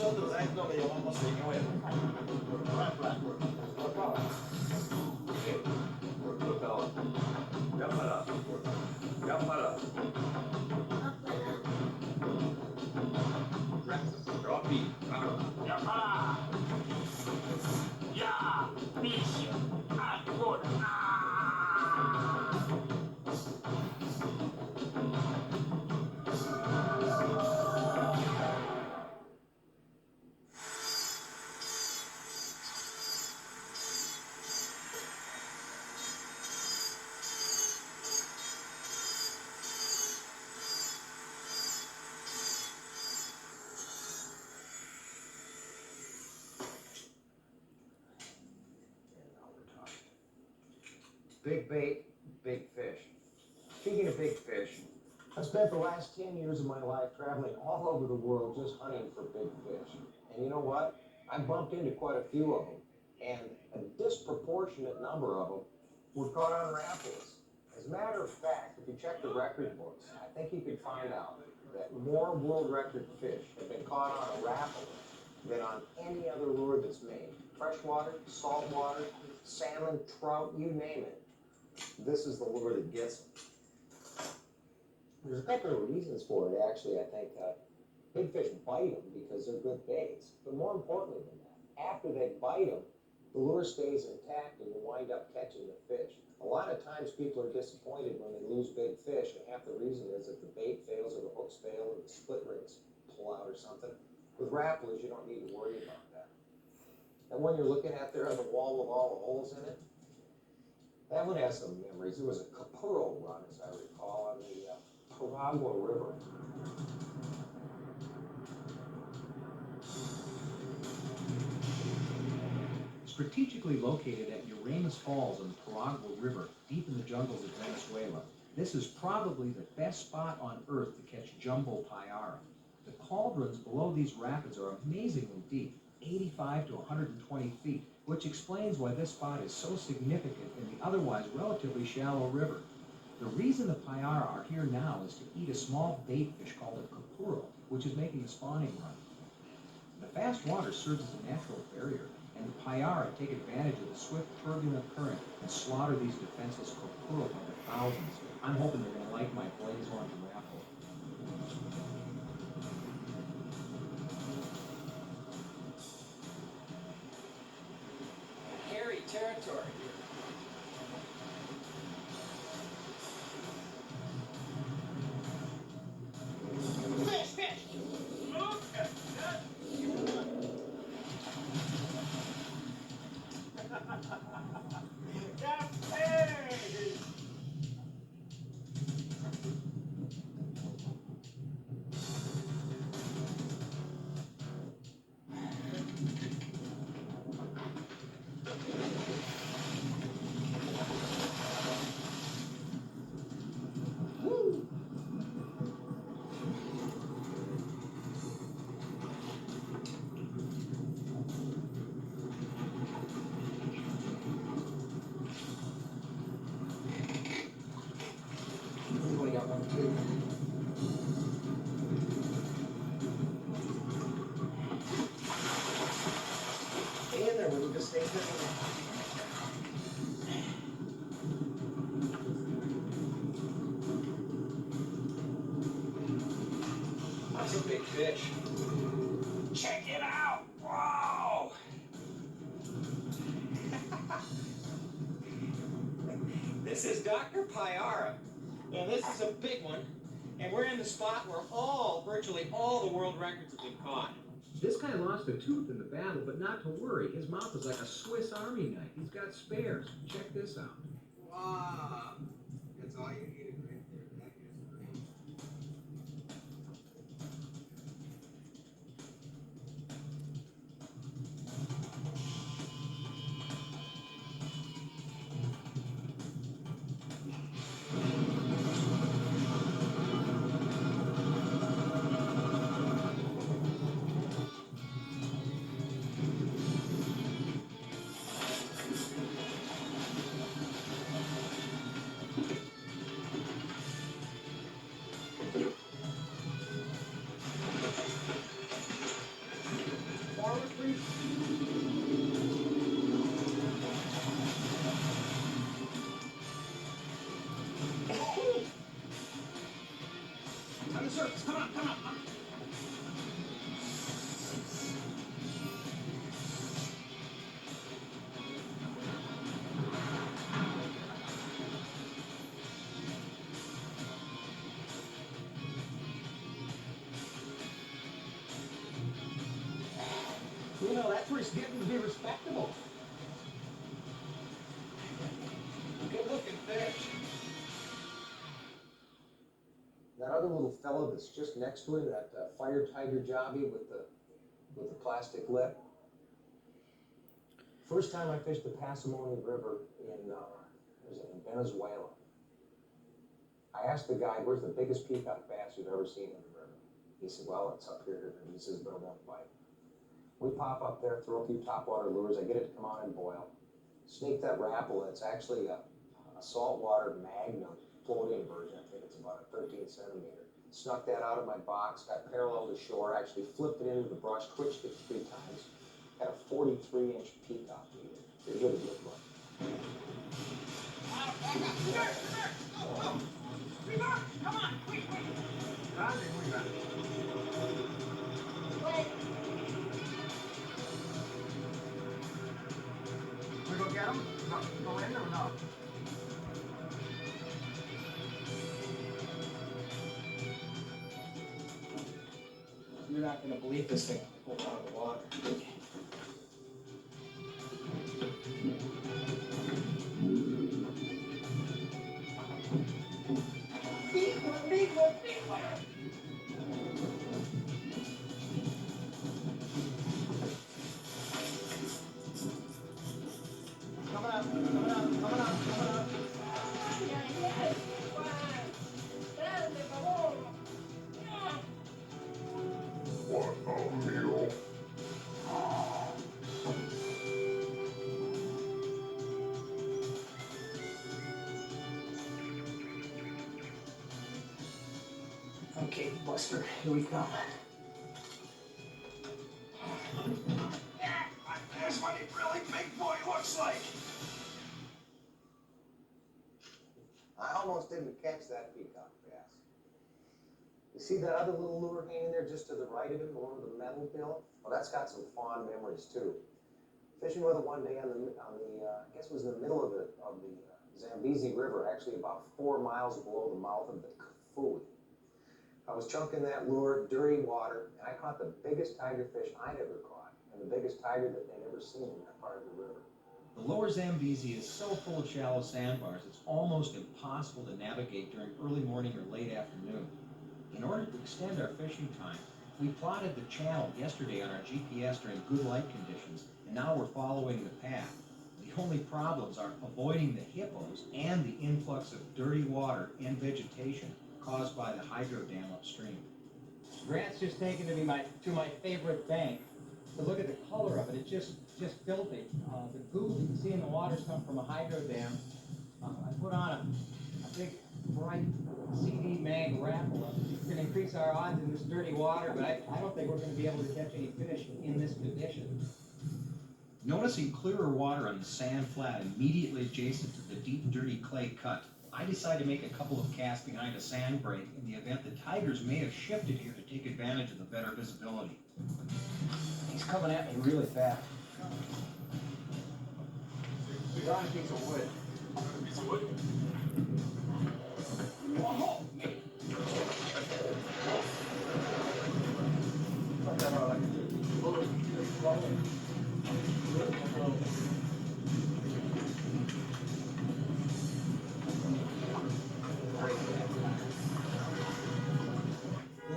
nosotros a esto le llamamos señuelo. Rapala. Okay. Rapala. Rapala. Rapala. Rocky. Rapala. Ya, fish. Good. Big bait, big fish. Speaking of big fish, I've spent the last 10 years of my life traveling all over the world just hunting for big fish. And you know what? I bumped into quite a few of them, and a disproportionate number of them were caught on Rapalas. As a matter of fact, if you check the record books, I think you can find out that more world record fish have been caught on a Rapala than on any other lure that's made. Freshwater, saltwater, salmon, trout, you name it. This is the lure that gets them. There's a couple of reasons for it, actually. I think big fish bite them because they're good baits. But more importantly than that, after they bite them, the lure stays intact and you wind up catching the fish. A lot of times people are disappointed when they lose big fish, and half the reason is that the bait fails or the hooks fail or the split rings pull out or something. With Rapalas, you don't need to worry about that. And when you're looking at there on the wall with all the holes in it, that one has some memories. There was a Capurro run, as I recall, on the Paragua River. Strategically located at Uramas Falls on the Paragua River, deep in the jungles of Venezuela, this is probably the best spot on Earth to catch jumbo payara. The cauldrons below these rapids are amazingly deep, 85 to 120 feet, which explains why this spot is so significant in the otherwise relatively shallow river. The reason the payara are here now is to eat a small bait fish called a capurro, which is making a spawning run. The fast water serves as a natural barrier, and the payara take advantage of the swift, turbulent current and slaughter these defenseless capurro by the thousands. I'm hoping they're going to like my blaze launch raffle. Hairy territory. Fish, fish. Look at that. That fish. Woo. We got one too. Stay in there, we'll just stay busy. That's a big fish. Check it out! Whoa! This is Dr. Payara, and this is a big one, and we're in the spot where virtually all the world records have been caught. This guy lost a tooth in the battle, but not to worry. His mouth is like a Swiss Army knife. He's got spares. Check this out. Wow! That's all you needed right there. That is great. the surface. Come on, come on. You know, that's where it's getting to be respectable. Good looking fish. That other little fellow that's just next to him, that fire tiger jobby with the plastic lip. First time I fished the Pasamoni River in Venezuela. I asked the guy, "Where's the biggest peacock bass you've ever seen in the river?" He said, "Well, it's up here." And he says, "But it won't bite." We pop up there, throw a few topwater lures. I get it to come on and boil. Sneak that Rapala. It's actually a saltwater Magnum floating version. I think it's about a 13 centimeter. Snuck that out of my box, got parallel to shore, actually flipped it into the brush, twitched it 3 times. Had a 43-inch peacock eater. It really looked like. Reverse! Come on, quick! Grande, muy grande. We go get him? Go in or no? You're not going to believe this thing when I pull it out of the water. Coming up, coming up, coming up, coming up. Okay, Buster, here we come. There's what a really big boy looks like. I almost didn't catch that peacock bass. You see that other little lure hanging there just to the right of him, the one with the metal bill? Well, that's got some fond memories too. Fishing with it one day on the I guess it was in the middle of the Zambezi River, actually about 4 miles below the mouth of the Kafui. I was chunking that lure, dirty water, and I caught the biggest tiger fish I'd ever caught, and the biggest tiger that they'd ever seen in that part of the river. The lower Zambezi is so full of shallow sandbars, it's almost impossible to navigate during early morning or late afternoon. In order to extend our fishing time, we plotted the channel yesterday on our GPS during good light conditions, and now we're following the path. The only problems are avoiding the hippos and the influx of dirty water and vegetation caused by the hydro dam upstream. Grant's just taken to my favorite bank to look at the color of it. It's just filthy. The goop you can see in the waters come from a hydro dam. I put on a big bright CD mag Rapala. It can increase our odds in this dirty water, but I don't think we're going to be able to catch any fish in this condition. Noticing clearer water on the sand flat immediately adjacent to the deep, dirty clay cut, I decided to make a couple of casts behind a sand break in the event the tigers may have shifted here to take advantage of the better visibility. He's coming at me really fast. He's on a piece of wood. Whoa!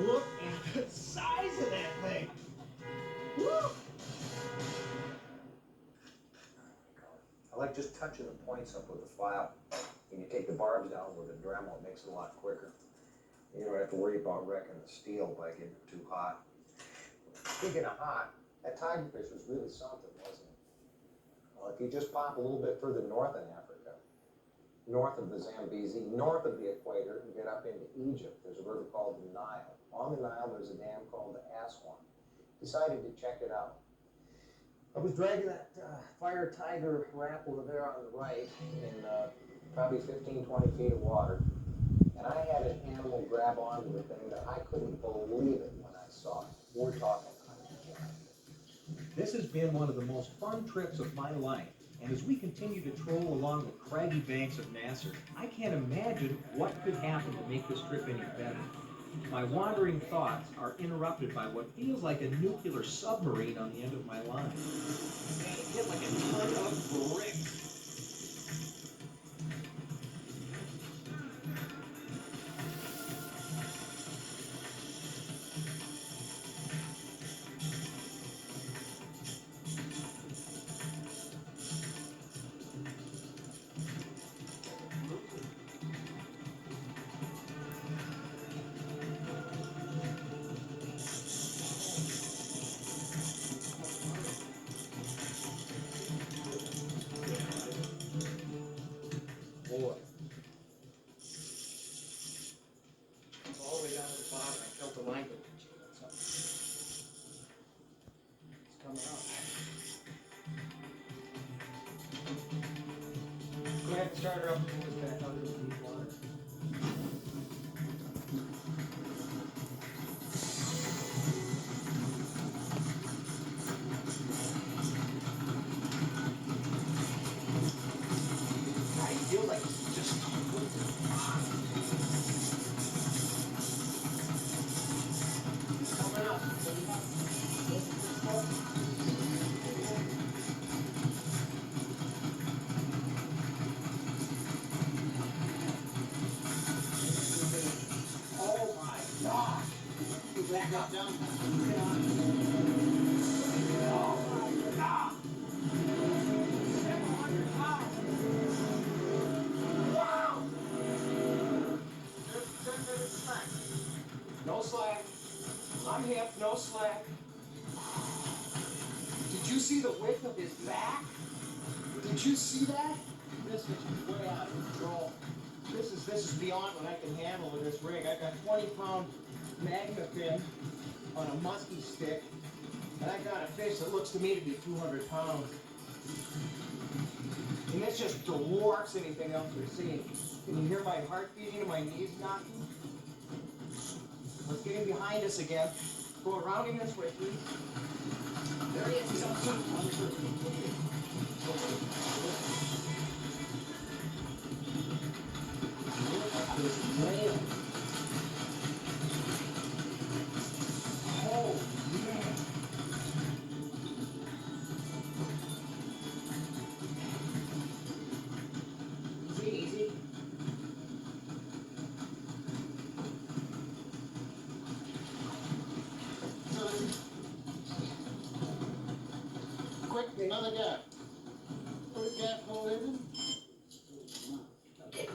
Look at the size of that thing. Woo! I like just touching the points up with the file. When you take the barbs down with a Dremel, it makes it a lot quicker. You don't have to worry about wrecking the steel by getting it too hot. Speaking of hot, that tiger fish was really something, wasn't it? Well, if you just pop a little bit further north in Africa, north of the Zambezi, north of the equator, and get up into Egypt, there's a river called the Nile. On the Nile, there's a dam called the Aswan. Decided to check it out. I was dragging that fire tiger Rapala there on the right in probably 15, 20 feet of water. And I had an animal grab grab onto the thing that I couldn't believe it when I saw it. We're talking hundreds. This has been one of the most fun trips of my life, and as we continue to troll along the craggy banks of Nasser, I can't imagine what could happen to make this trip any better. My wandering thoughts are interrupted by what feels like a nuclear submarine on the end of my line. Man, it hit like a ton of bricks. Boy. All the way down to the bottom, I felt the line go. It's coming up. Go ahead and start her up and pull us back under the deep water. I feel like it's just coming up. Oh my gosh! You back up down. Oh my god! 700 pounds! Wow! There's slack. No slack. I'm hip, no slack. Did you see the width of his back? Did you see that? This is way out of control. This is beyond what I can handle with this rig. I got 20-pound magna fin on a musky stick, and I got a fish that looks to me to be 200 pounds. And this just dwarfs anything else we're seeing. Can you hear my heart beating and my knees knocking? Let's get him behind us again. Go around him this way, please. There he is. He's on this whale. Oh, man. Easy, easy. Quick, another gap. Put a gap hole in him. Okay,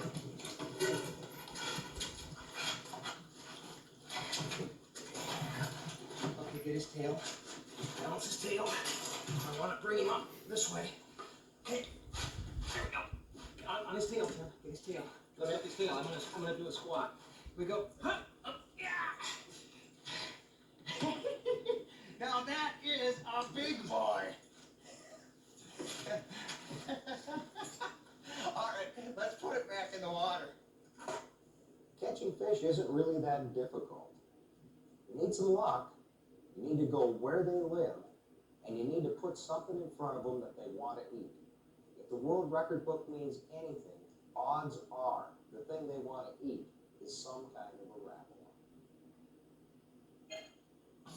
get his tail. Balance his tail. I want to bring him up this way. Okay. There we go. On his tail, Tim. Get his tail. Let me up his tail. I'm gonna do a squat. Here we go. Huh, up, yeah. Now that is a big boy. All right, let's put it back in the water. Catching fish isn't really that difficult. You need some luck, you need to go where they live, and you need to put something in front of them that they want to eat. If the world record book means anything, odds are the thing they want to eat is some kind of